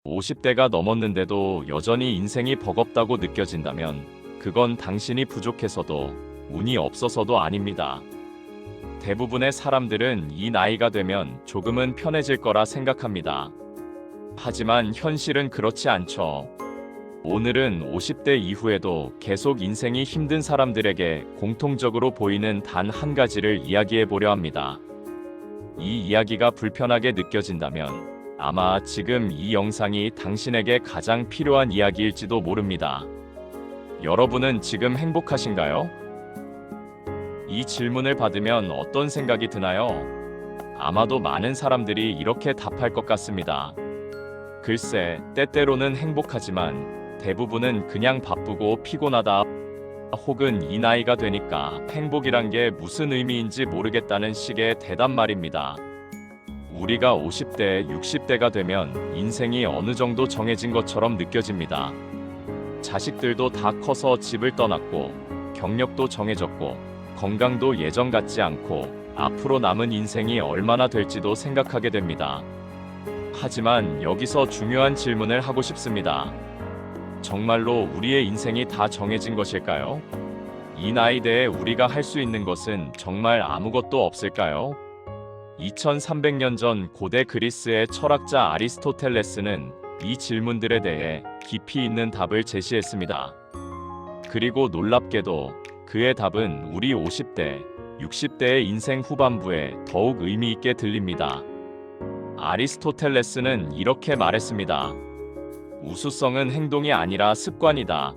50대가 넘었는데도 여전히 인생이 버겁다고 느껴진다면 그건 당신이 부족해서도 운이 없어서도 아닙니다. 대부분의 사람들은 이 나이가 되면 조금은 편해질 거라 생각합니다. 하지만 현실은 그렇지 않죠. 오늘은 50대 이후에도 계속 인생이 힘든 사람들에게 공통적으로 보이는 단 한 가지를 이야기해 보려 합니다. 이 이야기가 불편하게 느껴진다면 아마 지금 이 영상이 당신에게 가장 필요한 이야기일지도 모릅니다. 여러분은 지금 행복하신가요? 이 질문을 받으면 어떤 생각이 드나요? 아마도 많은 사람들이 이렇게 답할 것 같습니다. 글쎄, 때때로는 행복하지만 대부분은 그냥 바쁘고 피곤하다, 혹은 이 나이가 되니까 행복이란 게 무슨 의미인지 모르겠다는 식의 대답 말입니다. 우리가 50대, 60대가 되면 인생이 어느 정도 정해진 것처럼 느껴집니다. 자식들도 다 커서 집을 떠났고, 경력도 정해졌고, 건강도 예전 같지 않고, 앞으로 남은 인생이 얼마나 될지도 생각하게 됩니다. 하지만 여기서 중요한 질문을 하고 싶습니다. 정말로 우리의 인생이 다 정해진 것일까요? 이 나이대에 우리가 할 수 있는 것은 정말 아무것도 없을까요? 2300년 전 고대 그리스의 철학자 아리스토텔레스는 이 질문들에 대해 깊이 있는 답을 제시했습니다. 그리고 놀랍게도 그의 답은 우리 50대, 60대의 인생 후반부에 더욱 의미 있게 들립니다. 아리스토텔레스는 이렇게 말했습니다. 우수성은 행동이 아니라 습관이다.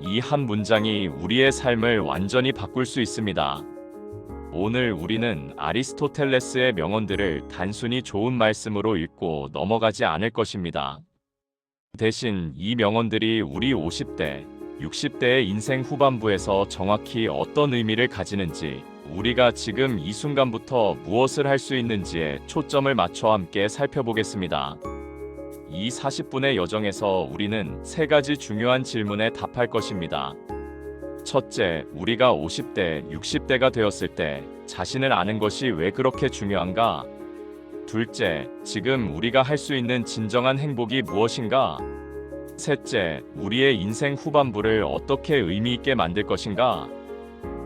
이 한 문장이 우리의 삶을 완전히 바꿀 수 있습니다. 오늘 우리는 아리스토텔레스의 명언들을 단순히 좋은 말씀으로 읽고 넘어가지 않을 것입니다. 대신 이 명언들이 우리 50대, 60대의 인생 후반부에서 정확히 어떤 의미를 가지는지, 우리가 지금 이 순간부터 무엇을 할 수 있는지에 초점을 맞춰 함께 살펴보겠습니다. 이 40분의 여정에서 우리는 세 가지 중요한 질문에 답할 것입니다. 첫째, 우리가 50대, 60대가 되었을 때 자신을 아는 것이 왜 그렇게 중요한가? 둘째, 지금 우리가 할 수 있는 진정한 행복이 무엇인가? 셋째, 우리의 인생 후반부를 어떻게 의미 있게 만들 것인가?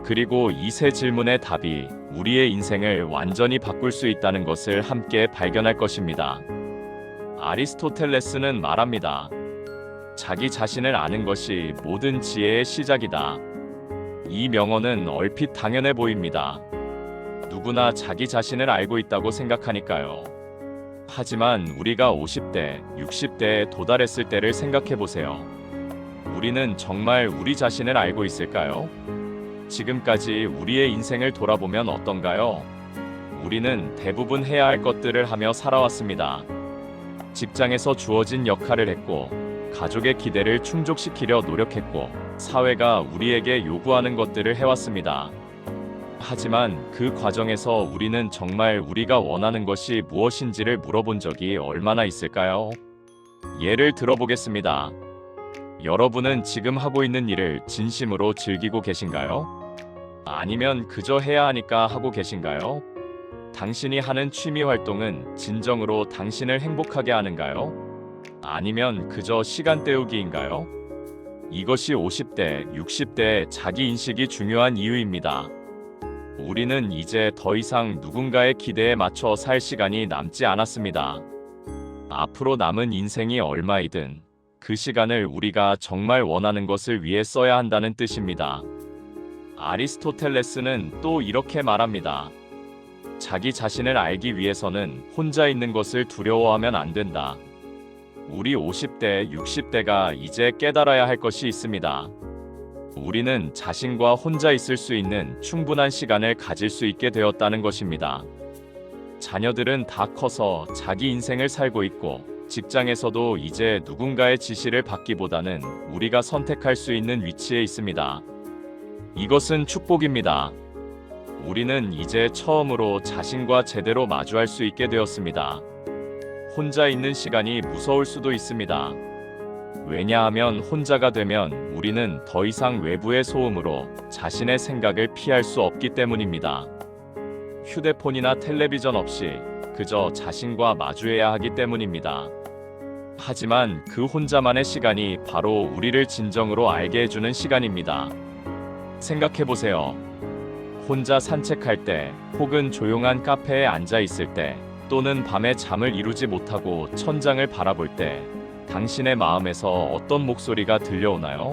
그리고 이 세 질문의 답이 우리의 인생을 완전히 바꿀 수 있다는 것을 함께 발견할 것입니다. 아리스토텔레스는 말합니다. 자기 자신을 아는 것이 모든 지혜의 시작이다. 이 명언은 얼핏 당연해 보입니다. 누구나 자기 자신을 알고 있다고 생각하니까요. 하지만 우리가 50대, 60대에 도달했을 때를 생각해 보세요. 우리는 정말 우리 자신을 알고 있을까요? 지금까지 우리의 인생을 돌아보면 어떤가요? 우리는 대부분 해야 할 것들을 하며 살아왔습니다. 직장에서 주어진 역할을 했고, 가족의 기대를 충족시키려 노력했고, 사회가 우리에게 요구하는 것들을 해왔습니다. 하지만 그 과정에서 우리는 정말 우리가 원하는 것이 무엇인지를 물어본 적이 얼마나 있을까요? 예를 들어보겠습니다. 여러분은 지금 하고 있는 일을 진심으로 즐기고 계신가요? 아니면 그저 해야 하니까 하고 계신가요? 당신이 하는 취미 활동은 진정으로 당신을 행복하게 하는가요? 아니면 그저 시간 때우기인가요? 이것이 50대, 60대의 자기 인식이 중요한 이유입니다. 우리는 이제 더 이상 누군가의 기대에 맞춰 살 시간이 남지 않았습니다. 앞으로 남은 인생이 얼마이든 그 시간을 우리가 정말 원하는 것을 위해 써야 한다는 뜻입니다. 아리스토텔레스는 또 이렇게 말합니다. 자기 자신을 알기 위해서는 혼자 있는 것을 두려워하면 안 된다. 우리 50대, 60대가 이제 깨달아야 할 것이 있습니다. 우리는 자신과 혼자 있을 수 있는 충분한 시간을 가질 수 있게 되었다는 것입니다. 자녀들은 다 커서 자기 인생을 살고 있고, 직장에서도 이제 누군가의 지시를 받기보다는 우리가 선택할 수 있는 위치에 있습니다. 이것은 축복입니다. 우리는 이제 처음으로 자신과 제대로 마주할 수 있게 되었습니다. 혼자 있는 시간이 무서울 수도 있습니다. 왜냐하면 혼자가 되면 우리는 더 이상 외부의 소음으로 자신의 생각을 피할 수 없기 때문입니다. 휴대폰이나 텔레비전 없이 그저 자신과 마주해야 하기 때문입니다. 하지만 그 혼자만의 시간이 바로 우리를 진정으로 알게 해주는 시간입니다. 생각해보세요. 혼자 산책할 때, 혹은 조용한 카페에 앉아 있을 때, 또는 밤에 잠을 이루지 못하고 천장을 바라볼 때, 당신의 마음에서 어떤 목소리가 들려오나요?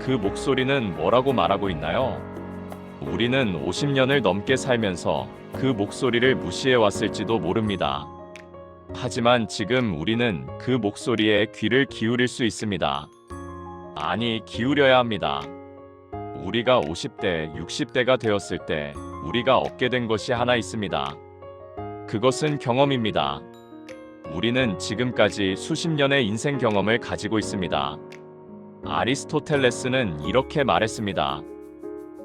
그 목소리는 뭐라고 말하고 있나요? 우리는 50년을 넘게 살면서 그 목소리를 무시해왔을지도 모릅니다. 하지만 지금 우리는 그 목소리에 귀를 기울일 수 있습니다. 아니, 기울여야 합니다. 우리가 50대, 60대가 되었을 때 우리가 얻게 된 것이 하나 있습니다. 그것은 경험입니다. 우리는 지금까지 수십 년의 인생 경험을 가지고 있습니다. 아리스토텔레스는 이렇게 말했습니다.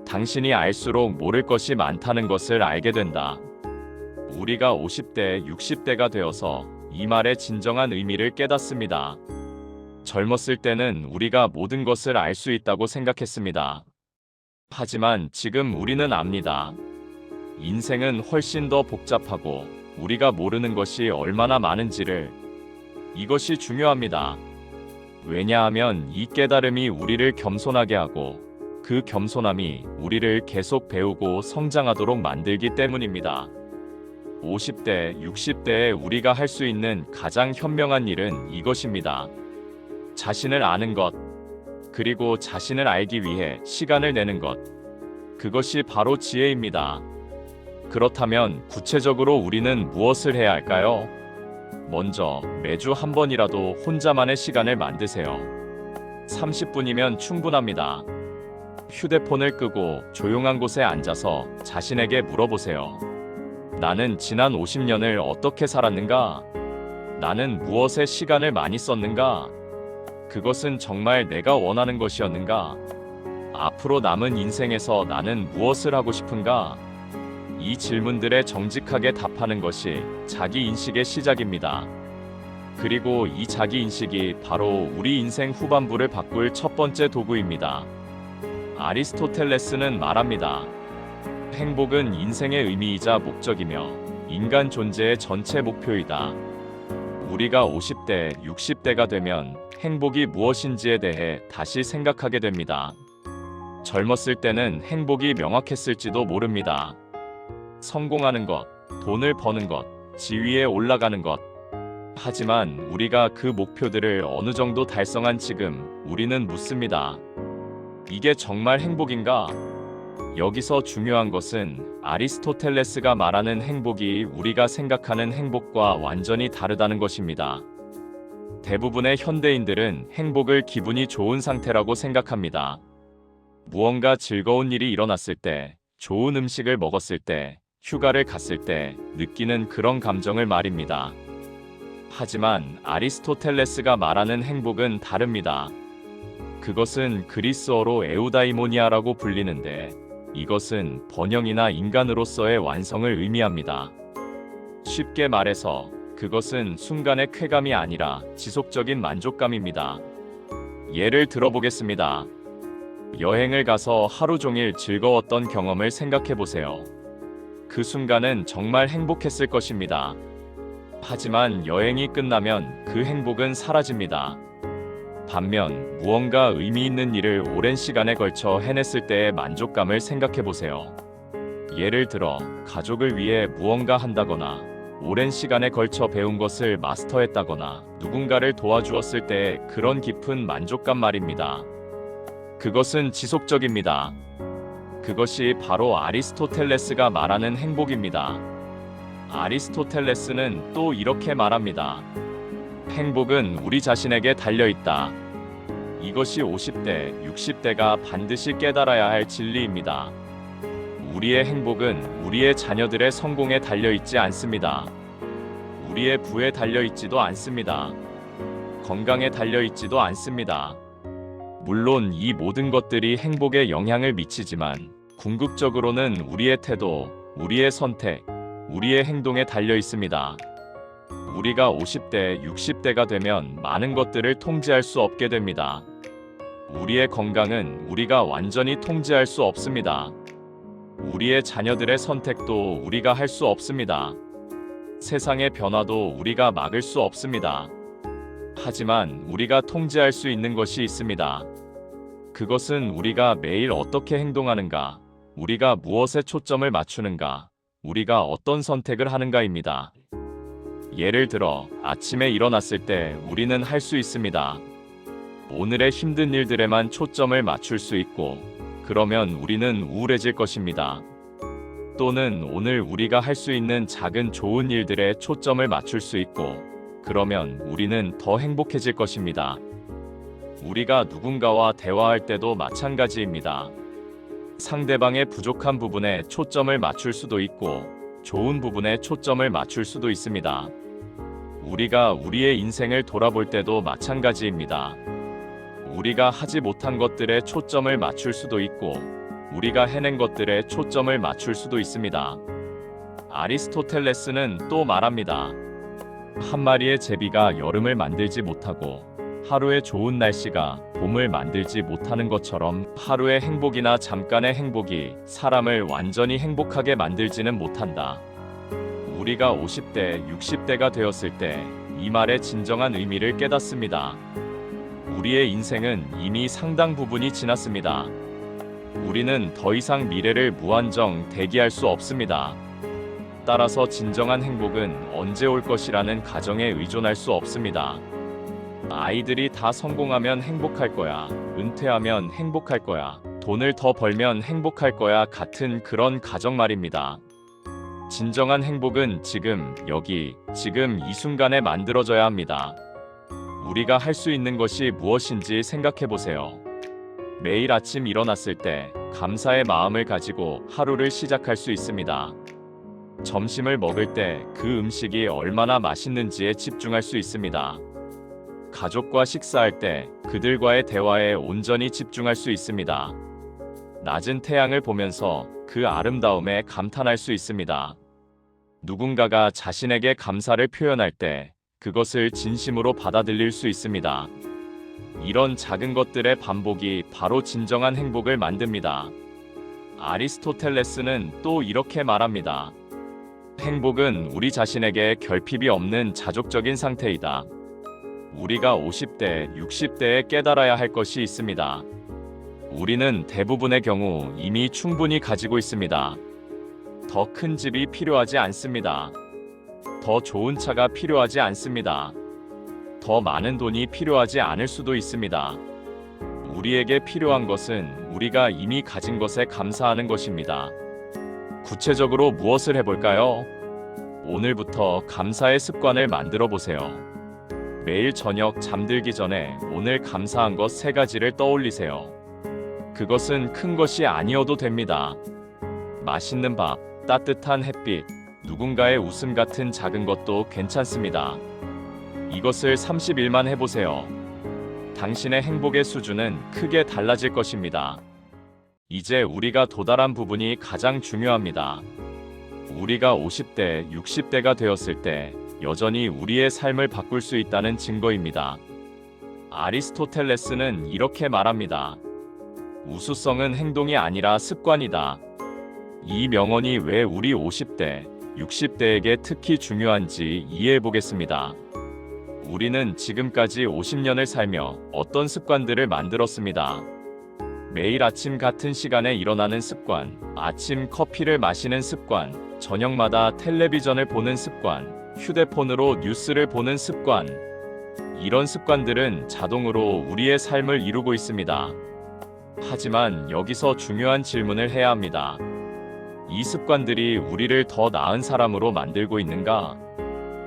당신이 알수록 모를 것이 많다는 것을 알게 된다. 우리가 50대, 60대가 되어서 이 말의 진정한 의미를 깨닫습니다. 젊었을 때는 우리가 모든 것을 알 수 있다고 생각했습니다. 하지만 지금 우리는 압니다. 인생은 훨씬 더 복잡하고 우리가 모르는 것이 얼마나 많은지를. 이것이 중요합니다. 왜냐하면 이 깨달음이 우리를 겸손하게 하고 그 겸손함이 우리를 계속 배우고 성장하도록 만들기 때문입니다. 50대, 60대에 우리가 할 수 있는 가장 현명한 일은 이것입니다. 자신을 아는 것, 그리고 자신을 알기 위해 시간을 내는 것. 그것이 바로 지혜입니다. 그렇다면 구체적으로 우리는 무엇을 해야 할까요? 먼저 매주 한 번이라도 혼자만의 시간을 만드세요. 30분이면 충분합니다. 휴대폰을 끄고 조용한 곳에 앉아서 자신에게 물어보세요. 나는 지난 50년을 어떻게 살았는가? 나는 무엇에 시간을 많이 썼는가? 그것은 정말 내가 원하는 것이었는가? 앞으로 남은 인생에서 나는 무엇을 하고 싶은가? 이 질문들에 정직하게 답하는 것이 자기 인식의 시작입니다. 그리고 이 자기 인식이 바로 우리 인생 후반부를 바꿀 첫 번째 도구입니다. 아리스토텔레스는 말합니다. 행복은 인생의 의미이자 목적이며 인간 존재의 전체 목표이다. 우리가 50대, 60대가 되면 행복이 무엇인지에 대해 다시 생각하게 됩니다. 젊었을 때는 행복이 명확했을지도 모릅니다. 성공하는 것, 돈을 버는 것, 지위에 올라가는 것. 하지만 우리가 그 목표들을 어느 정도 달성한 지금 우리는 묻습니다. 이게 정말 행복인가? 여기서 중요한 것은 아리스토텔레스가 말하는 행복이 우리가 생각하는 행복과 완전히 다르다는 것입니다. 대부분의 현대인들은 행복을 기분이 좋은 상태라고 생각합니다. 무언가 즐거운 일이 일어났을 때, 좋은 음식을 먹었을 때, 휴가를 갔을 때 느끼는 그런 감정을 말입니다. 하지만 아리스토텔레스가 말하는 행복은 다릅니다. 그것은 그리스어로 에우다이모니아라고 불리는데 이것은 번영이나 인간으로서의 완성을 의미합니다. 쉽게 말해서 그것은 순간의 쾌감이 아니라 지속적인 만족감입니다. 예를 들어보겠습니다. 여행을 가서 하루 종일 즐거웠던 경험을 생각해 보세요. 그 순간은 정말 행복했을 것입니다. 하지만 여행이 끝나면 그 행복은 사라집니다. 반면 무언가 의미 있는 일을 오랜 시간에 걸쳐 해냈을 때의 만족감을 생각해 보세요. 예를 들어 가족을 위해 무언가 한다거나 오랜 시간에 걸쳐 배운 것을 마스터했다거나 누군가를 도와주었을 때의 그런 깊은 만족감 말입니다. 그것은 지속적입니다. 그것이 바로 아리스토텔레스가 말하는 행복입니다. 아리스토텔레스는 또 이렇게 말합니다. 행복은 우리 자신에게 달려있다. 이것이 50대, 60대가 반드시 깨달아야 할 진리입니다. 우리의 행복은 우리의 자녀들의 성공에 달려있지 않습니다. 우리의 부에 달려있지도 않습니다. 건강에 달려있지도 않습니다. 물론 이 모든 것들이 행복에 영향을 미치지만 궁극적으로는 우리의 태도, 우리의 선택, 우리의 행동에 달려 있습니다. 우리가 50대, 60대가 되면 많은 것들을 통제할 수 없게 됩니다. 우리의 건강은 우리가 완전히 통제할 수 없습니다. 우리의 자녀들의 선택도 우리가 할 수 없습니다. 세상의 변화도 우리가 막을 수 없습니다. 하지만 우리가 통제할 수 있는 것이 있습니다. 그것은 우리가 매일 어떻게 행동하는가, 우리가 무엇에 초점을 맞추는가, 우리가 어떤 선택을 하는가입니다. 예를 들어 아침에 일어났을 때 우리는 할 수 있습니다. 오늘의 힘든 일들에만 초점을 맞출 수 있고, 그러면 우리는 우울해질 것입니다. 또는 오늘 우리가 할 수 있는 작은 좋은 일들에 초점을 맞출 수 있고, 그러면 우리는 더 행복해질 것입니다. 우리가 누군가와 대화할 때도 마찬가지입니다. 상대방의 부족한 부분에 초점을 맞출 수도 있고, 좋은 부분에 초점을 맞출 수도 있습니다. 우리가 우리의 인생을 돌아볼 때도 마찬가지입니다. 우리가 하지 못한 것들에 초점을 맞출 수도 있고, 우리가 해낸 것들에 초점을 맞출 수도 있습니다. 아리스토텔레스는 또 말합니다. 한 마리의 제비가 여름을 만들지 못하고 하루의 좋은 날씨가 봄을 만들지 못하는 것처럼, 하루의 행복이나 잠깐의 행복이 사람을 완전히 행복하게 만들지는 못한다. 우리가 50대, 60대가 되었을 때 이 말의 진정한 의미를 깨닫습니다. 우리의 인생은 이미 상당 부분이 지났습니다. 우리는 더 이상 미래를 무한정 대기할 수 없습니다. 따라서 진정한 행복은 언제 올 것이라는 가정에 의존할 수 없습니다. 아이들이 다 성공하면 행복할 거야, 은퇴하면 행복할 거야, 돈을 더 벌면 행복할 거야 같은 그런 가정 말입니다. 진정한 행복은 지금, 여기, 지금 이 순간에 만들어져야 합니다. 우리가 할 수 있는 것이 무엇인지 생각해 보세요. 매일 아침 일어났을 때 감사의 마음을 가지고 하루를 시작할 수 있습니다. 점심을 먹을 때 그 음식이 얼마나 맛있는지에 집중할 수 있습니다. 가족과 식사할 때 그들과의 대화에 온전히 집중할 수 있습니다. 낮은 태양을 보면서 그 아름다움에 감탄할 수 있습니다. 누군가가 자신에게 감사를 표현할 때 그것을 진심으로 받아들일 수 있습니다. 이런 작은 것들의 반복이 바로 진정한 행복을 만듭니다. 아리스토텔레스는 또 이렇게 말합니다. 행복은 우리 자신에게 결핍이 없는 자족적인 상태이다. 우리가 50대, 60대에 깨달아야 할 것이 있습니다. 우리는 대부분의 경우 이미 충분히 가지고 있습니다. 더 큰 집이 필요하지 않습니다. 더 좋은 차가 필요하지 않습니다. 더 많은 돈이 필요하지 않을 수도 있습니다. 우리에게 필요한 것은 우리가 이미 가진 것에 감사하는 것입니다. 구체적으로 무엇을 해볼까요? 오늘부터 감사의 습관을 만들어 보세요. 매일 저녁 잠들기 전에 오늘 감사한 것 3가지를 떠올리세요. 그것은 큰 것이 아니어도 됩니다. 맛있는 밥, 따뜻한 햇빛, 누군가의 웃음 같은 작은 것도 괜찮습니다. 이것을 30일만 해보세요. 당신의 행복의 수준은 크게 달라질 것입니다. 이제 우리가 도달한 부분이 가장 중요합니다. 우리가 50대, 60대가 되었을 때 여전히 우리의 삶을 바꿀 수 있다는 증거입니다. 아리스토텔레스는 이렇게 말합니다. 우수성은 행동이 아니라 습관이다. 이 명언이 왜 우리 50대, 60대에게 특히 중요한지 이해해 보겠습니다. 우리는 지금까지 50년을 살며 어떤 습관들을 만들었습니다. 매일 아침 같은 시간에 일어나는 습관, 아침 커피를 마시는 습관, 저녁마다 텔레비전을 보는 습관, 휴대폰으로 뉴스를 보는 습관. 이런 습관들은 자동으로 우리의 삶을 이루고 있습니다. 하지만 여기서 중요한 질문을 해야 합니다. 이 습관들이 우리를 더 나은 사람으로 만들고 있는가?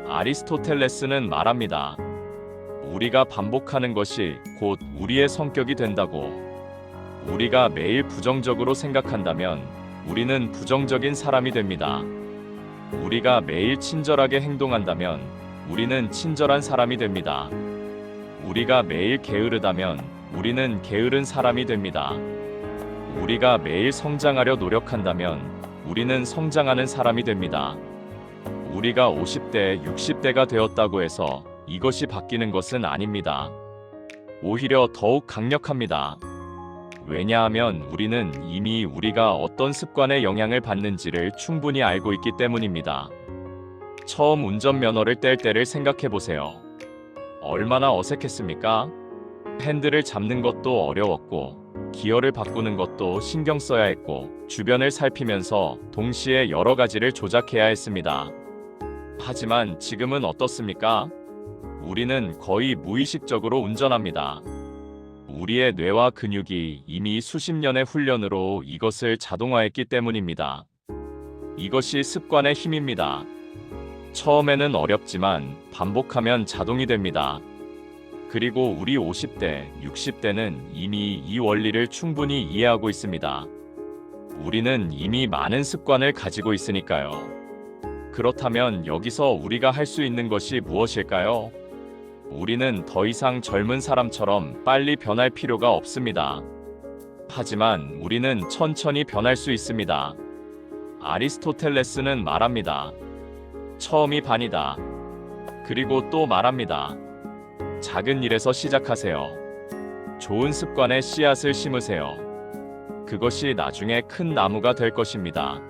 아리스토텔레스는 말합니다. 우리가 반복하는 것이 곧 우리의 성격이 된다고. 우리가 매일 부정적으로 생각한다면 우리는 부정적인 사람이 됩니다. 우리가 매일 친절하게 행동한다면 우리는 친절한 사람이 됩니다. 우리가 매일 게으르다면 우리는 게으른 사람이 됩니다. 우리가 매일 성장하려 노력한다면 우리는 성장하는 사람이 됩니다. 우리가 50대, 60대가 되었다고 해서 이것이 바뀌는 것은 아닙니다. 오히려 더욱 강력합니다. 왜냐하면 우리는 이미 우리가 어떤 습관의 영향을 받는지를 충분히 알고 있기 때문입니다. 처음 운전면허를 뗄 때를 생각해 보세요. 얼마나 어색했습니까? 핸들을 잡는 것도 어려웠고, 기어를 바꾸는 것도 신경 써야 했고, 주변을 살피면서 동시에 여러 가지를 조작해야 했습니다. 하지만 지금은 어떻습니까? 우리는 거의 무의식적으로 운전합니다. 우리의 뇌와 근육이 이미 수십 년의 훈련으로 이것을 자동화했기 때문입니다. 이것이 습관의 힘입니다. 처음에는 어렵지만 반복하면 자동이 됩니다. 그리고 우리 50대, 60대는 이미 이 원리를 충분히 이해하고 있습니다. 우리는 이미 많은 습관을 가지고 있으니까요. 그렇다면 여기서 우리가 할 수 있는 것이 무엇일까요? 우리는 더 이상 젊은 사람처럼 빨리 변할 필요가 없습니다. 하지만 우리는 천천히 변할 수 있습니다. 아리스토텔레스는 말합니다. 처음이 반이다. 그리고 또 말합니다. 작은 일에서 시작하세요. 좋은 습관의 씨앗을 심으세요. 그것이 나중에 큰 나무가 될 것입니다.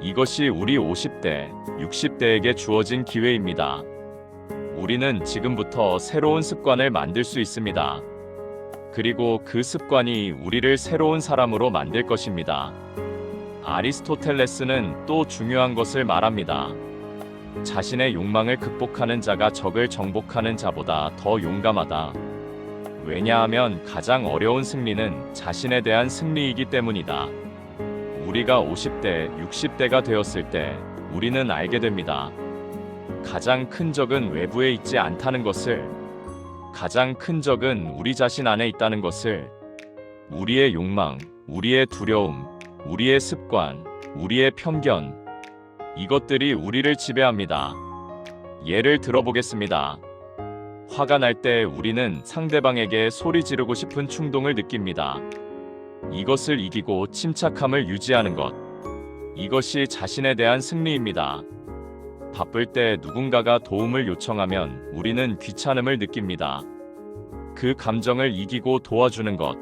이것이 우리 50대, 60대에게 주어진 기회입니다. 우리는 지금부터 새로운 습관을 만들 수 있습니다. 그리고 그 습관이 우리를 새로운 사람으로 만들 것입니다. 아리스토텔레스는 또 중요한 것을 말합니다. 자신의 욕망을 극복하는 자가 적을 정복하는 자보다 더 용감하다. 왜냐하면 가장 어려운 승리는 자신에 대한 승리이기 때문이다. 우리가 50대, 60대가 되었을 때 우리는 알게 됩니다. 가장 큰 적은 외부에 있지 않다는 것을, 가장 큰 적은 우리 자신 안에 있다는 것을, 우리의 욕망, 우리의 두려움, 우리의 습관, 우리의 편견, 이것들이 우리를 지배합니다. 예를 들어보겠습니다. 화가 날 때 우리는 상대방에게 소리 지르고 싶은 충동을 느낍니다. 이것을 이기고 침착함을 유지하는 것. 이것이 자신에 대한 승리입니다. 바쁠 때 누군가가 도움을 요청하면 우리는 귀찮음을 느낍니다. 그 감정을 이기고 도와주는 것.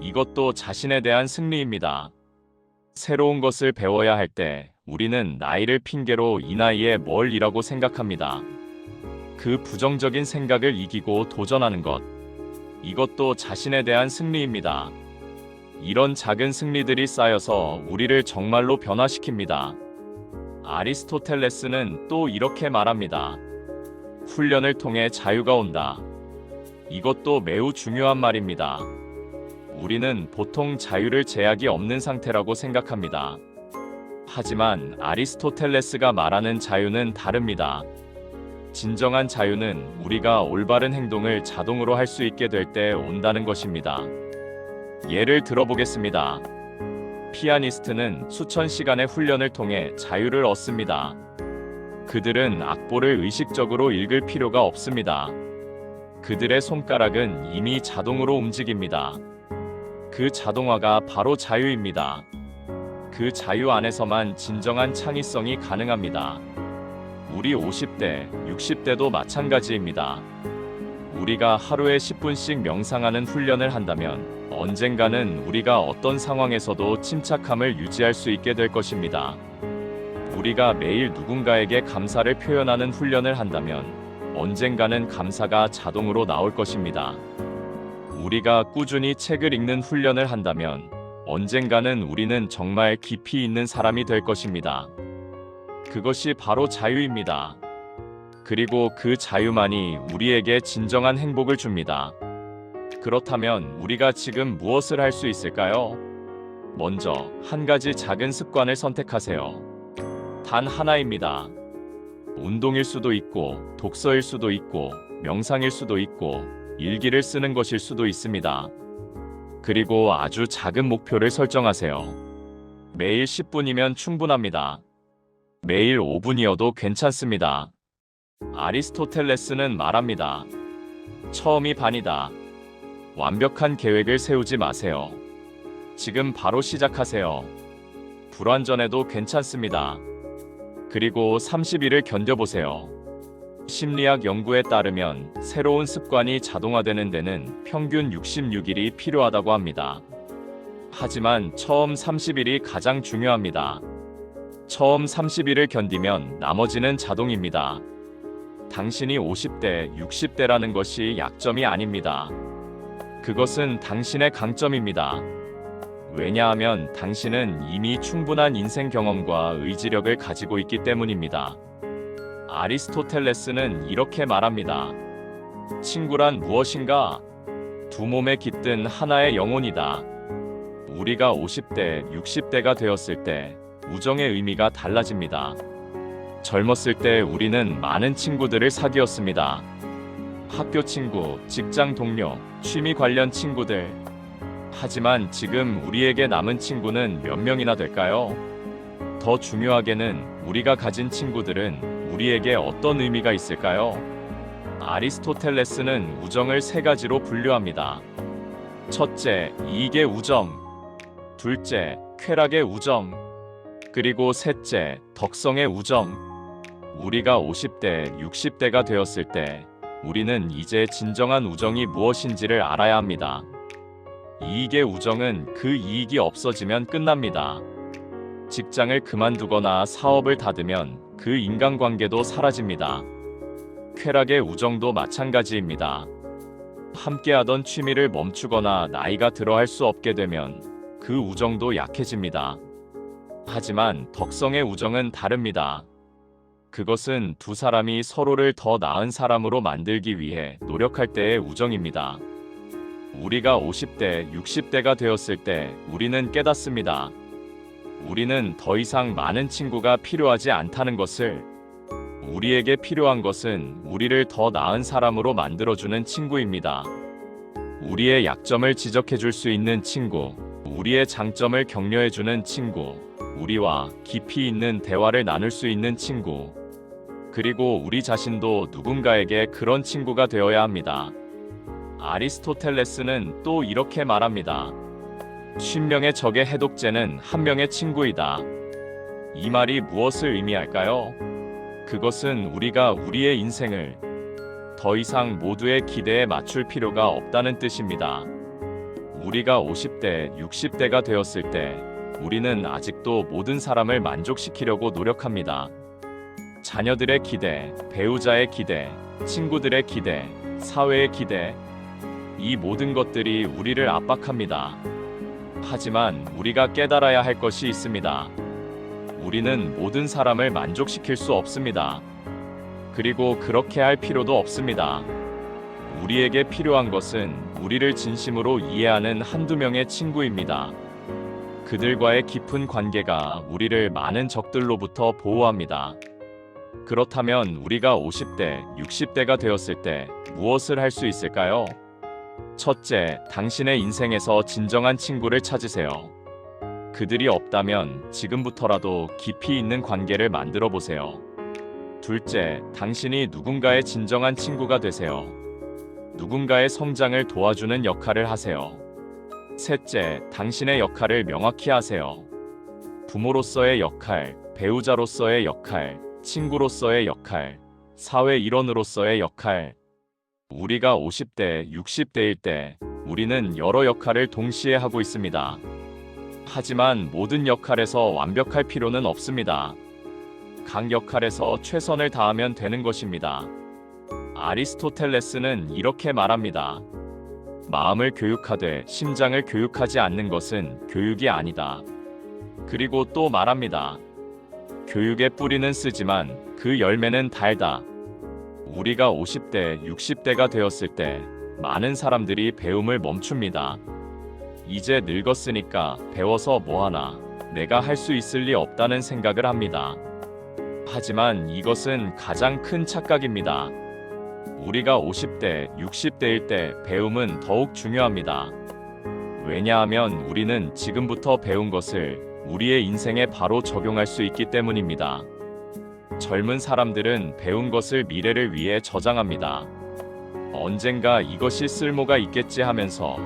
이것도 자신에 대한 승리입니다. 새로운 것을 배워야 할 때 우리는 나이를 핑계로 이 나이에 뭘 이라고 생각합니다. 그 부정적인 생각을 이기고 도전하는 것. 이것도 자신에 대한 승리입니다. 이런 작은 승리들이 쌓여서 우리를 정말로 변화시킵니다. 아리스토텔레스는 또 이렇게 말합니다. 훈련을 통해 자유가 온다. 이것도 매우 중요한 말입니다. 우리는 보통 자유를 제약이 없는 상태라고 생각합니다. 하지만 아리스토텔레스가 말하는 자유는 다릅니다. 진정한 자유는 우리가 올바른 행동을 자동으로 할 수 있게 될 때 온다는 것입니다. 예를 들어보겠습니다. 피아니스트는 수천 시간의 훈련을 통해 자유를 얻습니다. 그들은 악보를 의식적으로 읽을 필요가 없습니다. 그들의 손가락은 이미 자동으로 움직입니다. 그 자동화가 바로 자유입니다. 그 자유 안에서만 진정한 창의성이 가능합니다. 우리 50대, 60대도 마찬가지입니다. 우리가 하루에 10분씩 명상하는 훈련을 한다면 언젠가는 우리가 어떤 상황에서도 침착함을 유지할 수 있게 될 것입니다. 우리가 매일 누군가에게 감사를 표현하는 훈련을 한다면 언젠가는 감사가 자동으로 나올 것입니다. 우리가 꾸준히 책을 읽는 훈련을 한다면 언젠가는 우리는 정말 깊이 있는 사람이 될 것입니다. 그것이 바로 자유입니다. 그리고 그 자유만이 우리에게 진정한 행복을 줍니다. 그렇다면 우리가 지금 무엇을 할 수 있을까요? 먼저 한 가지 작은 습관을 선택하세요. 단 하나입니다. 운동일 수도 있고, 독서일 수도 있고, 명상일 수도 있고, 일기를 쓰는 것일 수도 있습니다. 그리고 아주 작은 목표를 설정하세요. 매일 10분이면 충분합니다. 매일 5분이어도 괜찮습니다. 아리스토텔레스는 말합니다. 처음이 반이다. 완벽한 계획을 세우지 마세요. 지금 바로 시작하세요. 불완전해도 괜찮습니다. 그리고 30일을 견뎌보세요. 심리학 연구에 따르면 새로운 습관이 자동화되는 데는 평균 66일이 필요하다고 합니다. 하지만 처음 30일이 가장 중요합니다. 처음 30일을 견디면 나머지는 자동입니다. 당신이 50대, 60대라는 것이 약점이 아닙니다. 그것은 당신의 강점입니다. 왜냐하면 당신은 이미 충분한 인생 경험과 의지력을 가지고 있기 때문입니다. 아리스토텔레스는 이렇게 말합니다. 친구란 무엇인가? 두 몸에 깃든 하나의 영혼이다. 우리가 50대, 60대가 되었을 때 우정의 의미가 달라집니다. 젊었을 때 우리는 많은 친구들을 사귀었습니다. 학교 친구, 직장 동료, 취미 관련 친구들. 하지만 지금 우리에게 남은 친구는 몇 명이나 될까요? 더 중요하게는 우리가 가진 친구들은 우리에게 어떤 의미가 있을까요? 아리스토텔레스는 우정을 세 가지로 분류합니다. 첫째, 이익의 우정. 둘째, 쾌락의 우정. 그리고 셋째, 덕성의 우정. 우리가 50대, 60대가 되었을 때 우리는 이제 진정한 우정이 무엇인지를 알아야 합니다. 이익의 우정은 그 이익이 없어지면 끝납니다. 직장을 그만두거나 사업을 닫으면 그 인간관계도 사라집니다. 쾌락의 우정도 마찬가지입니다. 함께하던 취미를 멈추거나 나이가 들어 할 수 없게 되면 그 우정도 약해집니다. 하지만 덕성의 우정은 다릅니다. 그것은 두 사람이 서로를 더 나은 사람으로 만들기 위해 노력할 때의 우정입니다. 우리가 50대, 60대가 되었을 때 우리는 깨닫습니다. 우리는 더 이상 많은 친구가 필요하지 않다는 것을. 우리에게 필요한 것은 우리를 더 나은 사람으로 만들어주는 친구입니다. 우리의 약점을 지적해줄 수 있는 친구, 우리의 장점을 격려해주는 친구, 우리와 깊이 있는 대화를 나눌 수 있는 친구, 그리고 우리 자신도 누군가에게 그런 친구가 되어야 합니다. 아리스토텔레스는 또 이렇게 말합니다. 50명의 적의 해독제는 1명의 친구이다. 이 말이 무엇을 의미할까요? 그것은 우리가 우리의 인생을 더 이상 모두의 기대에 맞출 필요가 없다는 뜻입니다. 우리가 50대, 60대가 되었을 때 우리는 아직도 모든 사람을 만족시키려고 노력합니다. 자녀들의 기대, 배우자의 기대, 친구들의 기대, 사회의 기대, 이 모든 것들이 우리를 압박합니다. 하지만 우리가 깨달아야 할 것이 있습니다. 우리는 모든 사람을 만족시킬 수 없습니다. 그리고 그렇게 할 필요도 없습니다. 우리에게 필요한 것은 우리를 진심으로 이해하는 한두 명의 친구입니다. 그들과의 깊은 관계가 우리를 많은 적들로부터 보호합니다. 그렇다면 우리가 50대, 60대가 되었을 때 무엇을 할 수 있을까요? 첫째, 당신의 인생에서 진정한 친구를 찾으세요. 그들이 없다면 지금부터라도 깊이 있는 관계를 만들어 보세요. 둘째, 당신이 누군가의 진정한 친구가 되세요. 누군가의 성장을 도와주는 역할을 하세요. 셋째, 당신의 역할을 명확히 하세요. 부모로서의 역할, 배우자로서의 역할, 친구로서의 역할, 사회 일원으로서의 역할. 우리가 50대, 60대일 때 우리는 여러 역할을 동시에 하고 있습니다. 하지만 모든 역할에서 완벽할 필요는 없습니다. 각 역할에서 최선을 다하면 되는 것입니다. 아리스토텔레스는 이렇게 말합니다. 마음을 교육하되 심장을 교육하지 않는 것은 교육이 아니다. 그리고 또 말합니다. 교육의 뿌리는 쓰지만 그 열매는 달다. 우리가 50대, 60대가 되었을 때 많은 사람들이 배움을 멈춥니다. 이제 늙었으니까 배워서 뭐하나, 내가 할 수 있을 리 없다는 생각을 합니다. 하지만 이것은 가장 큰 착각입니다. 우리가 50대, 60대일 때 배움은 더욱 중요합니다. 왜냐하면 우리는 지금부터 배운 것을 우리의 인생에 바로 적용할 수 있기 때문입니다. 젊은 사람들은 배운 것을 미래를 위해 저장합니다. 언젠가 이것이 쓸모가 있겠지 하면서.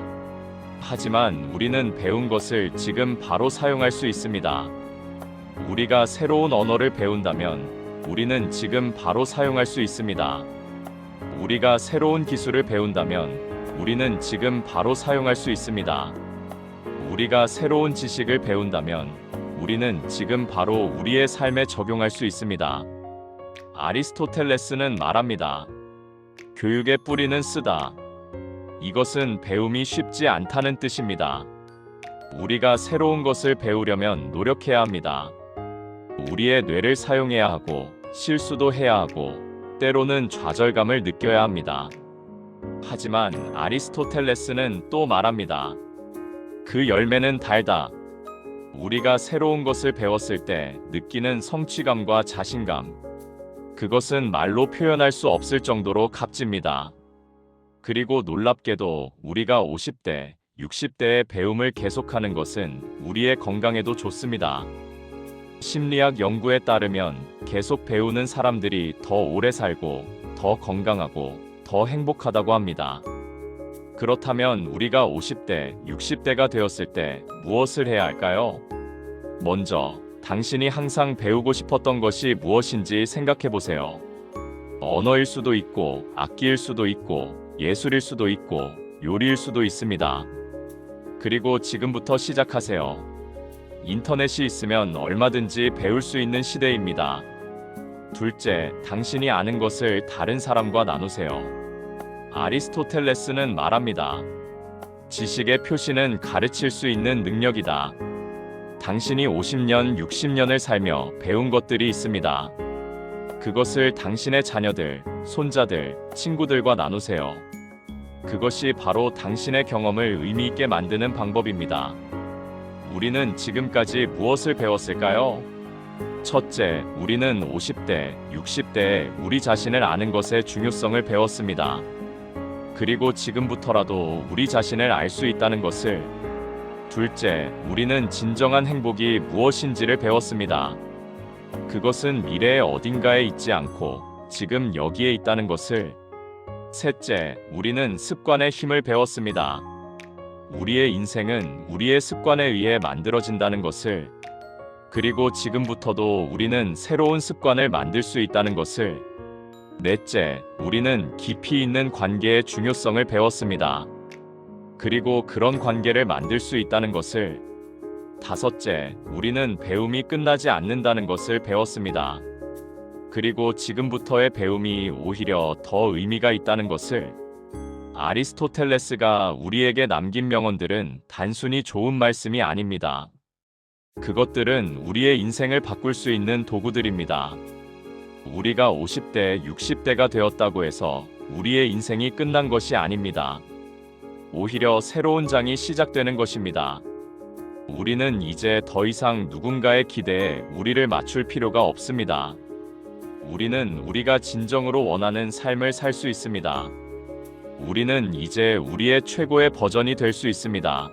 하지만 우리는 배운 것을 지금 바로 사용할 수 있습니다. 우리가 새로운 언어를 배운다면 우리는 지금 바로 사용할 수 있습니다. 우리가 새로운 기술을 배운다면 우리는 지금 바로 사용할 수 있습니다. 우리가 새로운 지식을 배운다면 우리는 지금 바로 우리의 삶에 적용할 수 있습니다. 아리스토텔레스는 말합니다. 교육의 뿌리는 쓰다. 이것은 배움이 쉽지 않다는 뜻입니다. 우리가 새로운 것을 배우려면 노력해야 합니다. 우리의 뇌를 사용해야 하고 실수도 해야 하고 때로는 좌절감을 느껴야 합니다. 하지만 아리스토텔레스는 또 말합니다. 그 열매는 달다. 우리가 새로운 것을 배웠을 때 느끼는 성취감과 자신감, 그것은 말로 표현할 수 없을 정도로 값집니다. 그리고 놀랍게도 우리가 50대, 60대의 배움을 계속하는 것은 우리의 건강에도 좋습니다. 심리학 연구에 따르면 계속 배우는 사람들이 더 오래 살고 더 건강하고 더 행복하다고 합니다. 그렇다면 우리가 50대, 60대가 되었을 때 무엇을 해야 할까요? 먼저 당신이 항상 배우고 싶었던 것이 무엇인지 생각해 보세요. 언어일 수도 있고 악기일 수도 있고 예술일 수도 있고 요리일 수도 있습니다. 그리고 지금부터 시작하세요. 인터넷이 있으면 얼마든지 배울 수 있는 시대입니다. 둘째, 당신이 아는 것을 다른 사람과 나누세요. 아리스토텔레스는 말합니다. 지식의 표시는 가르칠 수 있는 능력이다. 당신이 50년, 60년을 살며 배운 것들이 있습니다. 그것을 당신의 자녀들, 손자들, 친구들과 나누세요. 그것이 바로 당신의 경험을 의미 있게 만드는 방법입니다. 우리는 지금까지 무엇을 배웠을까요? 첫째, 우리는 50대, 60대에 우리 자신을 아는 것의 중요성을 배웠습니다. 그리고 지금부터라도 우리 자신을 알 수 있다는 것을. 둘째, 우리는 진정한 행복이 무엇인지를 배웠습니다. 그것은 미래의 어딘가에 있지 않고 지금 여기에 있다는 것을. 셋째, 우리는 습관의 힘을 배웠습니다. 우리의 인생은 우리의 습관에 의해 만들어진다는 것을. 그리고 지금부터도 우리는 새로운 습관을 만들 수 있다는 것을. 넷째, 우리는 깊이 있는 관계의 중요성을 배웠습니다. 그리고 그런 관계를 만들 수 있다는 것을. 다섯째, 우리는 배움이 끝나지 않는다는 것을 배웠습니다. 그리고 지금부터의 배움이 오히려 더 의미가 있다는 것을. 아리스토텔레스가 우리에게 남긴 명언들은 단순히 좋은 말씀이 아닙니다. 그것들은 우리의 인생을 바꿀 수 있는 도구들입니다. 우리가 50대, 60대가 되었다고 해서 우리의 인생이 끝난 것이 아닙니다. 오히려 새로운 장이 시작되는 것입니다. 우리는 이제 더 이상 누군가의 기대에 우리를 맞출 필요가 없습니다. 우리는 우리가 진정으로 원하는 삶을 살 수 있습니다. 우리는 이제 우리의 최고의 버전이 될 수 있습니다.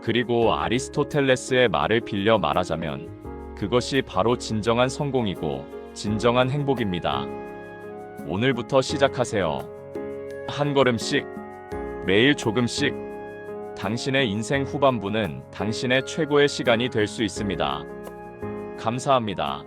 그리고 아리스토텔레스의 말을 빌려 말하자면 그것이 바로 진정한 성공이고 진정한 행복입니다. 오늘부터 시작하세요. 한 걸음씩, 매일 조금씩. 당신의 인생 후반부는 당신의 최고의 시간이 될 수 있습니다. 감사합니다.